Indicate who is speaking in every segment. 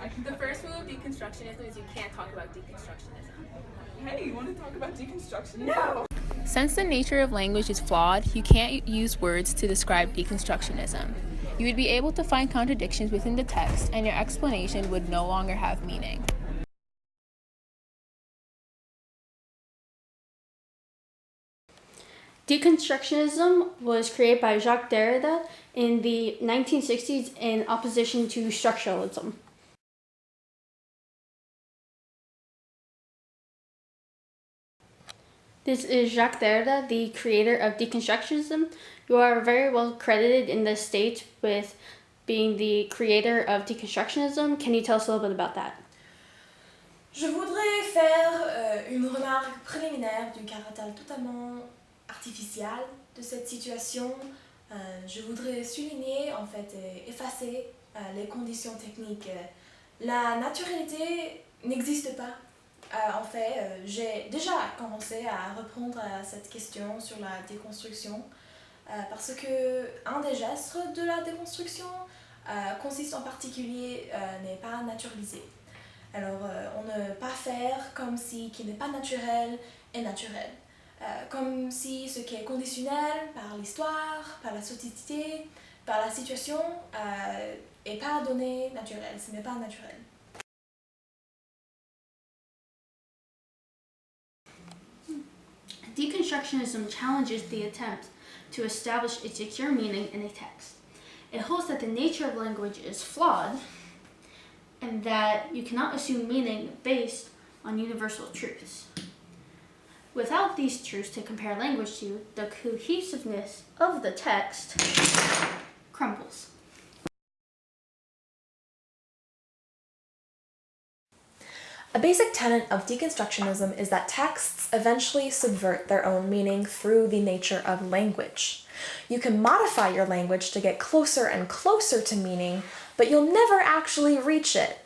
Speaker 1: The first rule of deconstructionism is you can't talk about deconstructionism.
Speaker 2: Hey, you want to talk about deconstruction?
Speaker 1: No! Since the nature of language is flawed, you can't use words to describe deconstructionism. You would be able to find contradictions within the text, and your explanation would no longer have meaning.
Speaker 3: Deconstructionism was created by Jacques Derrida in the 1960s in opposition to structuralism. This is Jacques Derrida, the creator of Deconstructionism. You are very well credited in the States with being the creator of Deconstructionism. Can you tell us a little bit about that?
Speaker 4: Je voudrais faire une remarque préliminaire du caractère totalement artificiel de cette situation. Je voudrais souligner, en fait, effacer les conditions techniques. La naturalité n'existe pas. En fait, j'ai déjà commencé à répondre à cette question sur la déconstruction parce que un des gestes de la déconstruction consiste en particulier n'est pas naturalisé. Alors, on ne peut pas faire comme si ce qui n'est pas naturel est naturel. Comme si ce qui est conditionnel par l'histoire, par la société, par la situation, n'est pas donné naturel, ce n'est pas naturel.
Speaker 3: Deconstructionism challenges the attempt to establish a secure meaning in a text. It holds that the nature of language is flawed and that you cannot assume meaning based on universal truths. Without these truths to compare language to, the cohesiveness of the text crumbles.
Speaker 4: A basic tenet of deconstructionism is that texts eventually subvert their own meaning through the nature of language. You can modify your language to get closer and closer to meaning, but you'll never actually reach it.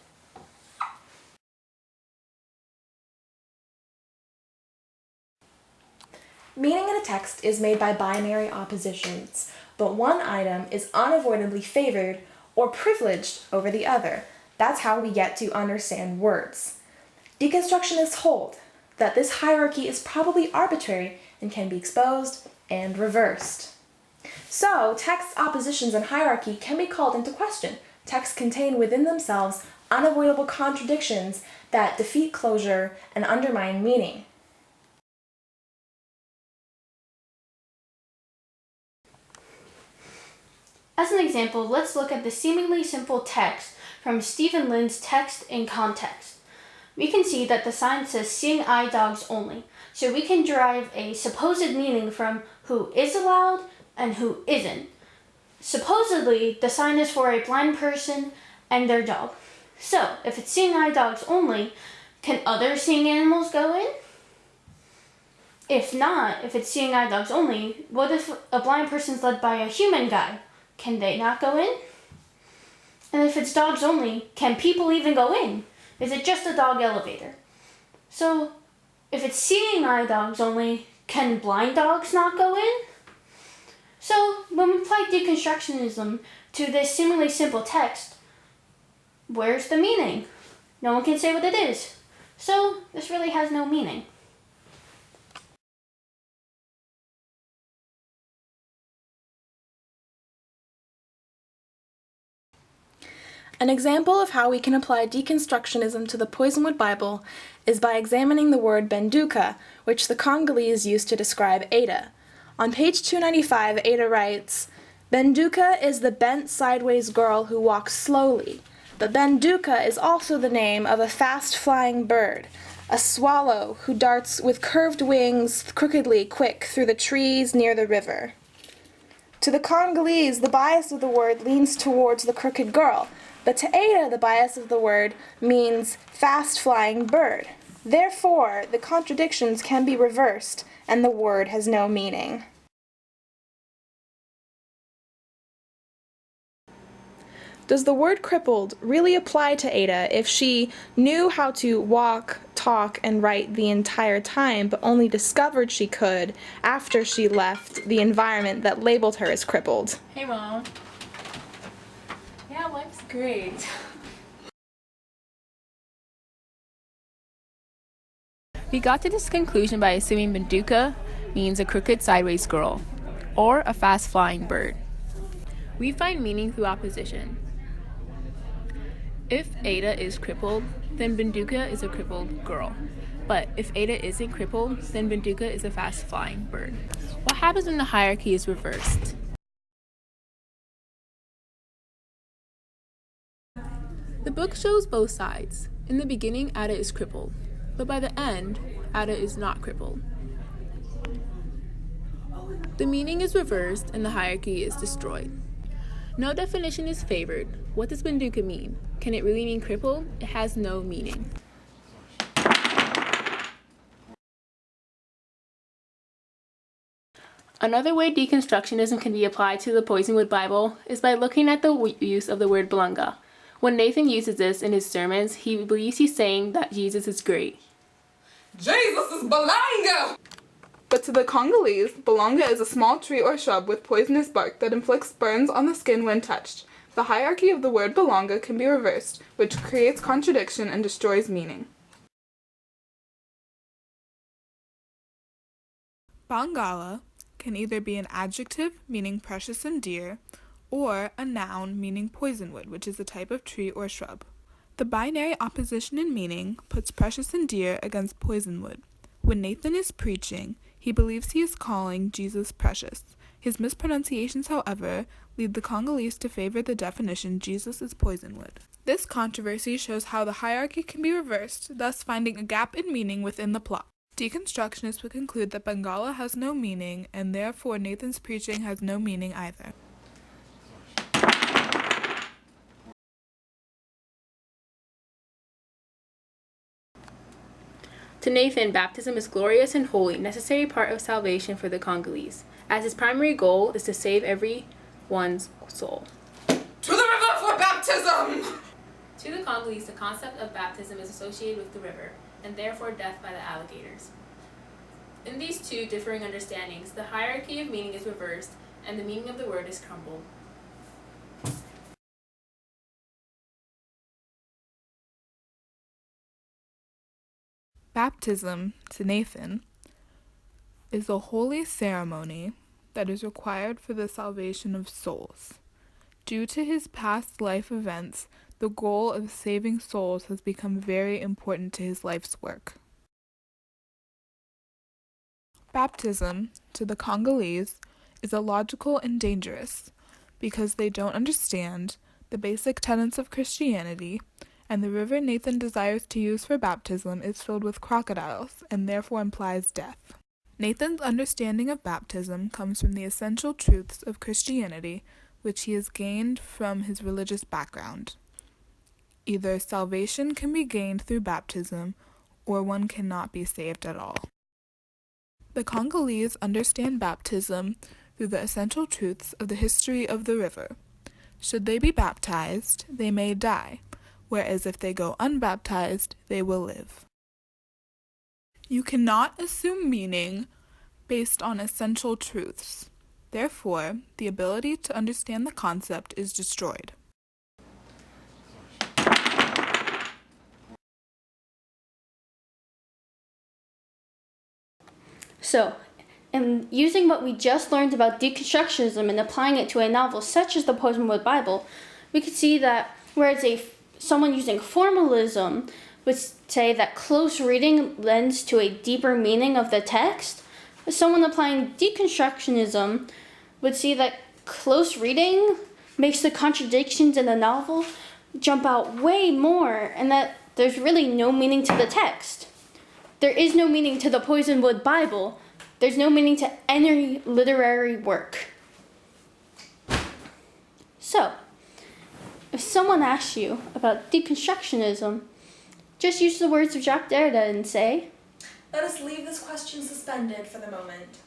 Speaker 4: Meaning in a text is made by binary oppositions, but one item is unavoidably favored or privileged over the other. That's how we get to understand words. Deconstructionists hold that this hierarchy is probably arbitrary and can be exposed and reversed. So, text oppositions and hierarchy can be called into question. Texts contain within themselves unavoidable contradictions that defeat closure and undermine meaning.
Speaker 3: As an example, let's look at the seemingly simple text from Stephen Lynn's Text in Context. We can see that the sign says seeing eye dogs only, so we can derive a supposed meaning from who is allowed and who isn't. Supposedly, the sign is for a blind person and their dog. So, if it's seeing eye dogs only, can other seeing animals go in? If not, if it's seeing eye dogs only, what if a blind person's led by a human guide? Can they not go in? And if it's dogs only, can people even go in? Is it just a dog elevator? So, if it's seeing eye dogs only, can blind dogs not go in? So, when we apply deconstructionism to this seemingly simple text, where's the meaning? No one can say what it is. So, this really has no meaning.
Speaker 4: An example of how we can apply deconstructionism to the Poisonwood Bible is by examining the word benduka, which the Congolese used to describe Ada. On page 295, Ada writes, "Benduka is the bent sideways girl who walks slowly. But benduka is also the name of a fast-flying bird, a swallow who darts with curved wings crookedly quick through the trees near the river." To the Congolese, the bias of the word leans towards the crooked girl, but to Ada, the bias of the word means fast-flying bird. Therefore, the contradictions can be reversed, and the word has no meaning. Does the word crippled really apply to Ada if she knew how to walk, talk, and write the entire time, but only discovered she could after she left the environment that labeled her as crippled?
Speaker 1: Hey, Mom. Yeah, life's great. We got to this conclusion by assuming Banduka means a crooked sideways girl, or a fast-flying bird. We find meaning through opposition. If Ada is crippled, then Banduka is a crippled girl. But if Ada isn't crippled, then Banduka is a fast-flying bird. What happens when the hierarchy is reversed? The book shows both sides. In the beginning, Ada is crippled, but by the end, Ada is not crippled. The meaning is reversed and the hierarchy is destroyed. No definition is favored. What does Banduka mean? Can it really mean crippled? It has no meaning. Another way deconstructionism can be applied to the Poisonwood Bible is by looking at the use of the word belonga. When Nathan uses this in his sermons, he believes he's saying that Jesus is great.
Speaker 2: Jesus is belonga!
Speaker 5: But to the Congolese, belonga is a small tree or shrub with poisonous bark that inflicts burns on the skin when touched. The hierarchy of the word belonga can be reversed, which creates contradiction and destroys meaning. Bangala can either be an adjective meaning precious and dear, or a noun meaning poisonwood, which is a type of tree or shrub. The binary opposition in meaning puts precious and dear against poisonwood. When Nathan is preaching, he believes he is calling Jesus precious. His mispronunciations, however, lead the Congolese to favor the definition Jesus is poisonwood. This controversy shows how the hierarchy can be reversed, thus finding a gap in meaning within the plot. Deconstructionists would conclude that Bangala has no meaning, and therefore Nathan's preaching has no meaning either.
Speaker 1: To Nathan, baptism is glorious and holy, necessary part of salvation for the Congolese, as his primary goal is to save everyone's soul.
Speaker 2: To the river for baptism!
Speaker 1: To the Congolese, the concept of baptism is associated with the river, and therefore death by the alligators. In these two differing understandings, the hierarchy of meaning is reversed, and the meaning of the word is crumbled.
Speaker 5: Baptism, to Nathan, is a holy ceremony that is required for the salvation of souls. Due to his past life events, the goal of saving souls has become very important to his life's work. Baptism, to the Congolese, is illogical and dangerous because they don't understand the basic tenets of Christianity, and the river Nathan desires to use for baptism is filled with crocodiles and therefore implies death. Nathan's understanding of baptism comes from the essential truths of Christianity, which he has gained from his religious background. Either salvation can be gained through baptism, or one cannot be saved at all. The Congolese understand baptism through the essential truths of the history of the river. Should they be baptized, they may die, whereas if they go unbaptized, they will live. You cannot assume meaning based on essential truths. Therefore, the ability to understand the concept is destroyed.
Speaker 3: So, in using what we just learned about deconstructionism and applying it to a novel such as the Poisonwood Bible, we could see that whereas someone using formalism would say that close reading lends to a deeper meaning of the text, someone applying deconstructionism would see that close reading makes the contradictions in the novel jump out way more, and that there's really no meaning to the text. There is no meaning to the Poisonwood Bible. There's no meaning to any literary work. So, if someone asks you about deconstructionism, just use the words of Jacques Derrida and say,
Speaker 4: Let us leave this question suspended for the moment.